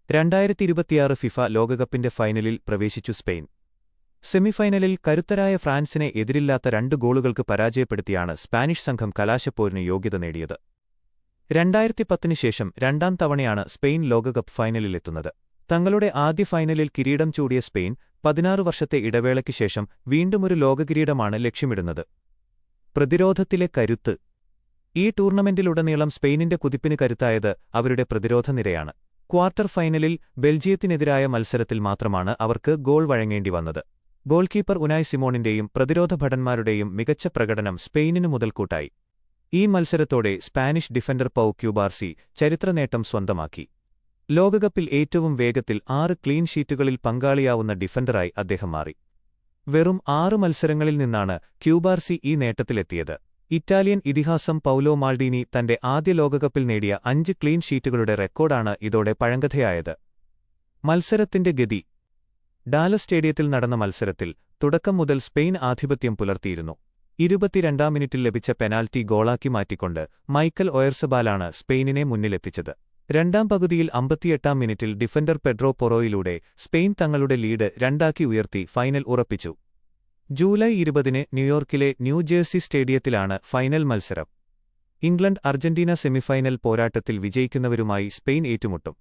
2026 FIFA ലോകകപ്പിന്റെ ഫൈനലിൽ പ്രവേശിച്ചു സ്പെയിൻ. സെമിഫൈനലിൽ കരുത്തരായ ഫ്രാൻസിനെ എതിരില്ലാത്ത 2 ഗോളുകൾക്ക് പരാജയപ്പെടുത്തിയാണ് സ്പാനിഷ് സംഘം കലാശപ്പോരിന് യോഗ്യത നേടിയത്. 2010 ശേഷം രണ്ടാം തവണയാണ് സ്പെയിൻ ലോകകപ്പ് ഫൈനലിലെത്തുന്നത്. തങ്ങളുടെ ആദ്യ ഫൈനലിൽ കിരീടം ചൂടിയ സ്പെയിൻ 16 വർഷത്തെ ഇടവേളയ്ക്ക് ശേഷം വീണ്ടുമൊരു ലോകകിരീടമാണ് ലക്ഷ്യമിടുന്നത്. പ്രതിരോധത്തിലെ കരുത്ത്. ഈ ടൂർണമെന്റിലുടനീളം സ്പെയിനിന്റെ കുതിപ്പിന് കരുത്തായത് അവരുടെ പ്രതിരോധ നിരയാണ്. ക്വാർട്ടർ ഫൈനലിൽ ബെൽജിയത്തിനെതിരായ മത്സരത്തിൽ മാത്രമാണ് അവർക്ക് ഗോൾ വഴങ്ങേണ്ടി വന്നത്. ഗോൾ കീപ്പർ ഉനായ് സിമോണിന്റെയും പ്രതിരോധ ഭടന്മാരുടെയും മികച്ച പ്രകടനം സ്പെയിനിനു മുതൽക്കൂട്ടായി. ഈ മത്സരത്തോടെ സ്പാനിഷ് ഡിഫൻഡർ പൗ ക്യൂബാർസി ചരിത്രനേട്ടം സ്വന്തമാക്കി. ലോകകപ്പിൽ ഏറ്റവും വേഗത്തിൽ 6 ക്ലീൻ ഷീറ്റുകളിൽ പങ്കാളിയാവുന്ന ഡിഫൻഡറായി അദ്ദേഹം മാറി. വെറും 6 മത്സരങ്ങളിൽ നിന്നാണ് ക്യൂബാർസി ഈ നേട്ടത്തിലെത്തിയത്. ഇറ്റാലിയൻ ഇതിഹാസം പൗലോ മാൾഡീനി തന്റെ ആദ്യ ലോകകപ്പിൽ നേടിയ 5 ക്ലീൻ ഷീറ്റുകളുടെ റെക്കോർഡാണ് ഇതോടെ പഴങ്കഥയായത്. മത്സരത്തിന്റെ ഗതി. ഡാലസ് സ്റ്റേഡിയത്തിൽ നടന്ന മത്സരത്തിൽ തുടക്കം മുതൽ സ്പെയിൻ ആധിപത്യം പുലർത്തിയിരുന്നു. 22-ാം മിനിറ്റിൽ ലഭിച്ച പെനാൽറ്റി ഗോളാക്കി മാറ്റിക്കൊണ്ട് മൈക്കൽ ഒയർസബാലാണ് സ്പെയിനിനെ മുന്നിലെത്തിച്ചത്. രണ്ടാം പകുതിയിൽ 58-ാം മിനിറ്റിൽ ഡിഫൻഡർ പെഡ്രോ പൊറോയിലൂടെ സ്പെയിൻ തങ്ങളുടെ ലീഡ് 2-ആക്കി ഉയർത്തി ഫൈനൽ ഉറപ്പിച്ചു. ജൂലൈ 20-ന് ന്യൂയോർക്കിലെ ന്യൂജേഴ്സി സ്റ്റേഡിയത്തിലാണ് ഫൈനൽ മത്സരം. ഇംഗ്ലണ്ട് അർജന്റീന സെമിഫൈനൽ പോരാട്ടത്തിൽ വിജയിക്കുന്നവരുമായി സ്പെയിൻ ഏറ്റുമുട്ടും.